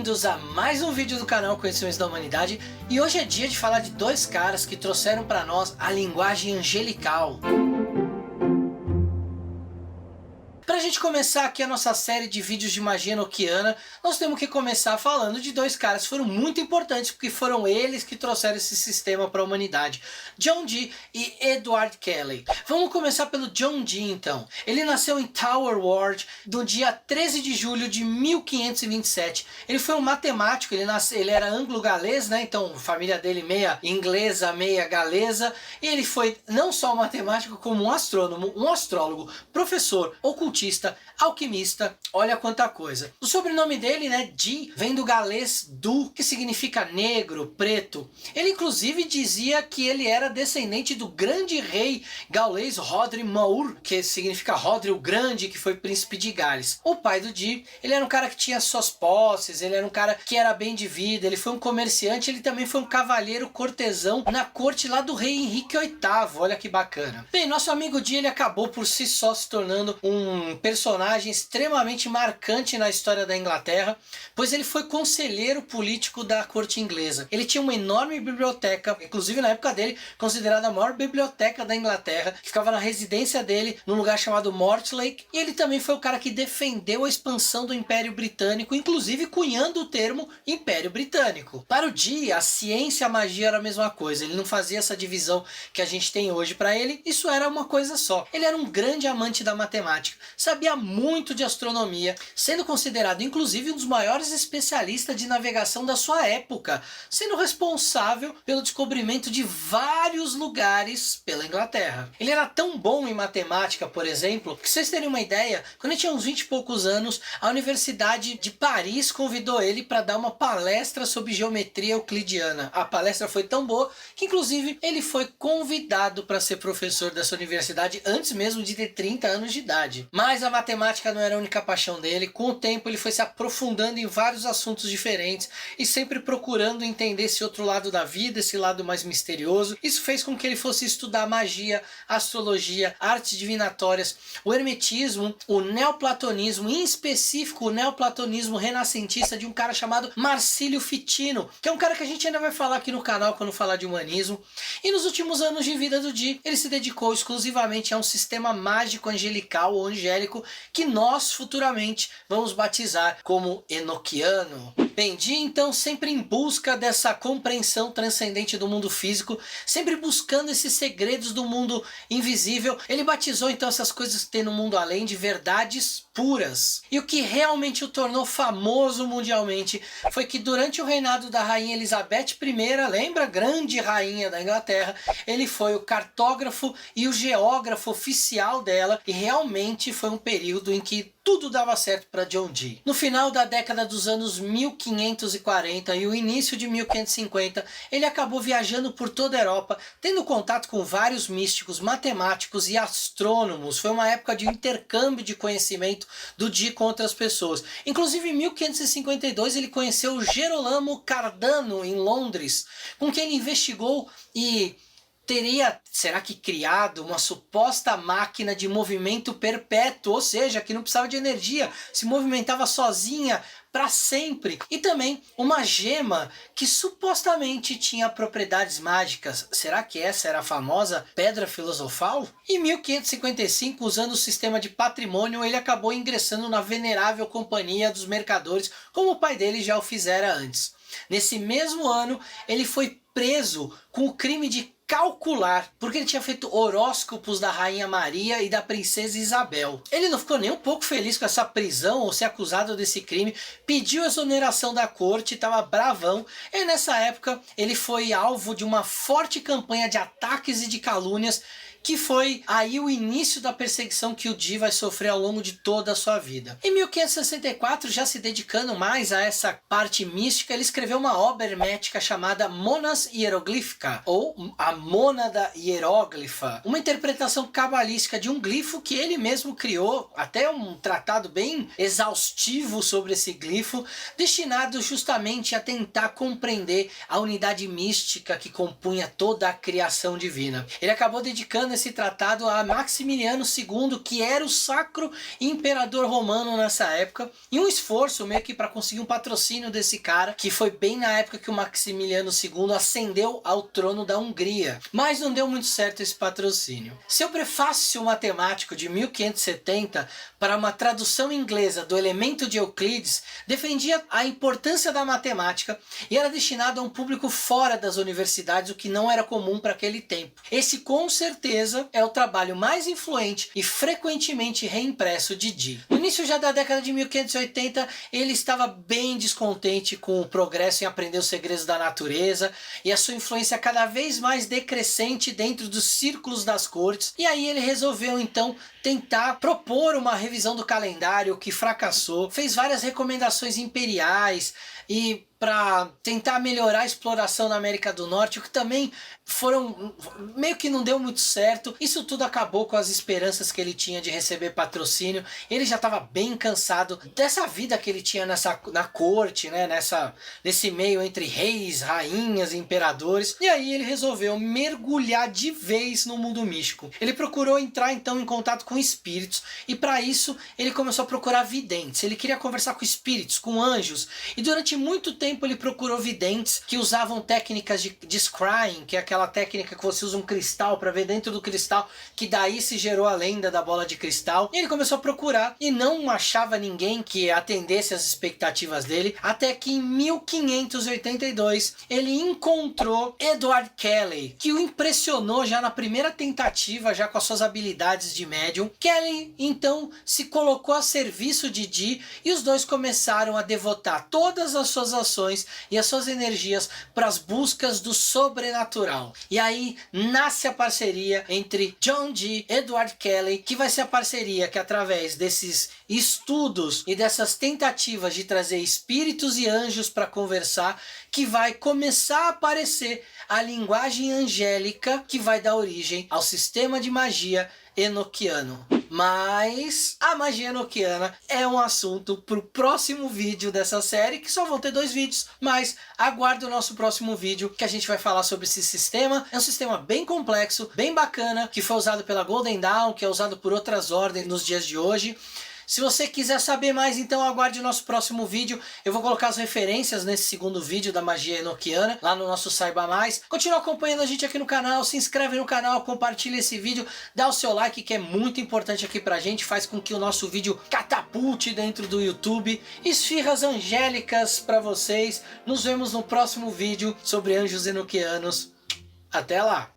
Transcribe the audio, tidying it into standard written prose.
bem-vindos a mais um vídeo do canal Conhecimentos da Humanidade. E hoje é dia de falar de dois caras que trouxeram para nós a linguagem angelical. Pra gente começar aqui a nossa série de vídeos de magia enoquiana, nós temos que começar falando de dois caras que foram muito importantes, porque foram eles que trouxeram esse sistema para a humanidade. John Dee e Edward Kelly. Vamos começar pelo John Dee então. Ele nasceu em Tower Ward no dia 13 de julho de 1527. Ele foi um matemático, ele era anglo-galês, né? Então a família dele meia inglesa, meia galesa. E ele foi não só um matemático, como um astrônomo, um astrólogo, professor, ocultista, alquimista, olha quanta coisa. O sobrenome dele, né, Dee, vem do galês du, que significa negro, preto. Ele inclusive dizia que ele era descendente do grande rei gaulês Rhodri Mawr, que significa Rhodri o Grande, que foi príncipe de Gales. O pai do Dee, ele era um cara que tinha suas posses, ele era um cara que era bem de vida, ele foi um comerciante, ele também foi um cavalheiro cortesão na corte lá do rei Henrique VIII, olha que bacana. Bem, nosso amigo Dee, ele acabou por si só se tornando um personagem extremamente marcante na história da Inglaterra, pois ele foi conselheiro político da corte inglesa. Ele tinha uma enorme biblioteca, inclusive na época dele, considerada a maior biblioteca da Inglaterra, que ficava na residência dele, num lugar chamado Mortlake, e ele também foi o cara que defendeu a expansão do Império Britânico, inclusive cunhando o termo Império Britânico. Para o Dee, a ciência e a magia era a mesma coisa, ele não fazia essa divisão que a gente tem hoje. Para ele, isso era uma coisa só. Ele era um grande amante da matemática, sabia muito de astronomia, sendo considerado inclusive um dos maiores especialistas de navegação da sua época, sendo responsável pelo descobrimento de vários lugares pela Inglaterra. Ele era tão bom em matemática, por exemplo, que vocês terem uma ideia, quando ele tinha uns 20 e poucos anos, a Universidade de Paris convidou ele para dar uma palestra sobre geometria euclidiana. A palestra foi tão boa que inclusive ele foi convidado para ser professor dessa universidade antes mesmo de ter 30 anos de idade. Mas a matemática não era a única paixão dele. Com o tempo ele foi se aprofundando em vários assuntos diferentes e sempre procurando entender esse outro lado da vida, esse lado mais misterioso. Isso fez com que ele fosse estudar magia, astrologia, artes divinatórias, o hermetismo, o neoplatonismo, em específico o neoplatonismo renascentista de um cara chamado Marsilio Ficino, que é um cara que a gente ainda vai falar aqui no canal quando falar de humanismo. E nos últimos anos de vida do Dee, ele se dedicou exclusivamente a um sistema mágico angelical ou angélico que nós futuramente vamos batizar como enoquiano. Bem, Dee então sempre em busca dessa compreensão transcendente do mundo físico, sempre buscando esses segredos do mundo invisível, ele batizou então essas coisas que tem no mundo além de verdades puras. E o que realmente o tornou famoso mundialmente foi que durante o reinado da rainha Elizabeth I, lembra? Grande rainha da Inglaterra, ele foi o cartógrafo e o geógrafo oficial dela, e realmente foi um período em que tudo dava certo para John Dee. No final da década dos anos 1540 e o início de 1550, ele acabou viajando por toda a Europa, tendo contato com vários místicos, matemáticos e astrônomos. Foi uma época de intercâmbio de conhecimento do Dee com outras pessoas. Inclusive em 1552 ele conheceu o Gerolamo Cardano em Londres, com quem ele investigou e teria, será que criado uma suposta máquina de movimento perpétuo, ou seja, que não precisava de energia, se movimentava sozinha para sempre. E também uma gema que supostamente tinha propriedades mágicas. Será que essa era a famosa Pedra Filosofal? Em 1555, usando o sistema de patrimônio, ele acabou ingressando na venerável Companhia dos Mercadores, como o pai dele já o fizera antes. Nesse mesmo ano, ele foi preso com o crime de calcular, porque ele tinha feito horóscopos da Rainha Maria e da Princesa Isabel. Ele não ficou nem um pouco feliz com essa prisão ou ser acusado desse crime, pediu a exoneração da corte, estava bravão, e nessa época ele foi alvo de uma forte campanha de ataques e de calúnias, que foi aí o início da perseguição que o Dee vai sofrer ao longo de toda a sua vida. Em 1564, já se dedicando mais a essa parte mística, ele escreveu uma obra hermética chamada Monas Hieroglyphica, ou a Mônada Hieróglifa, uma interpretação cabalística de um glifo que ele mesmo criou, até um tratado bem exaustivo sobre esse glifo, destinado justamente a tentar compreender a unidade mística que compunha toda a criação divina. Ele acabou dedicando nesse tratado a Maximiliano II, que era o sacro imperador romano nessa época, e um esforço meio que para conseguir um patrocínio desse cara, que foi bem na época que o Maximiliano II ascendeu ao trono da Hungria. Mas não deu muito certo esse patrocínio. Seu prefácio matemático de 1570 para uma tradução inglesa do Elemento de Euclides defendia a importância da matemática e era destinado a um público fora das universidades, o que não era comum para aquele tempo. Esse com certeza é o trabalho mais influente e frequentemente reimpresso de Dee. No início já da década de 1580, ele estava bem descontente com o progresso em aprender os segredos da natureza e a sua influência cada vez mais decrescente dentro dos círculos das cortes, e aí ele resolveu então tentar propor uma revisão do calendário, que fracassou, fez várias recomendações imperiais e para tentar melhorar a exploração na América do Norte, o que também meio que não deu muito certo. Isso tudo acabou com as esperanças que ele tinha de receber patrocínio. Ele já estava bem cansado dessa vida que ele tinha na corte, né? Nesse meio entre reis, rainhas e imperadores. E aí ele resolveu mergulhar de vez no mundo místico. Ele procurou entrar então em contato com espíritos, e para isso ele começou a procurar videntes. Ele queria conversar com espíritos, com anjos, e durante muito tempo ele procurou videntes que usavam técnicas de scrying, que é aquela técnica que você usa um cristal para ver dentro do cristal, que daí se gerou a lenda da bola de cristal. E ele começou a procurar e não achava ninguém que atendesse às expectativas dele, até que em 1582 ele encontrou Edward Kelly, que o impressionou já na primeira tentativa, já com as suas habilidades de médium. Kelly então se colocou a serviço de Dee e os dois começaram a devotar todas as suas ações e as suas energias para as buscas do sobrenatural. E aí nasce a parceria entre John Dee e Edward Kelly, que vai ser a parceria que, através desses estudos e dessas tentativas de trazer espíritos e anjos para conversar, que vai começar a aparecer a linguagem angélica, que vai dar origem ao sistema de magia enoquiano. Mas a magia enoquiana é um assunto para o próximo vídeo dessa série, que só vão ter 2 vídeos, mas aguarde o nosso próximo vídeo, que a gente vai falar sobre esse sistema. É um sistema bem complexo, bem bacana, que foi usado pela Golden Dawn, que é usado por outras ordens nos dias de hoje. Se você quiser saber mais, então aguarde o nosso próximo vídeo. Eu vou colocar as referências nesse segundo vídeo da magia enoquiana lá no nosso Saiba Mais. Continua acompanhando a gente aqui no canal, se inscreve no canal, compartilha esse vídeo, dá o seu like, que é muito importante aqui pra gente, faz com que o nosso vídeo catapulte dentro do YouTube. Esfirras angélicas pra vocês. Nos vemos no próximo vídeo sobre anjos enoquianos. Até lá!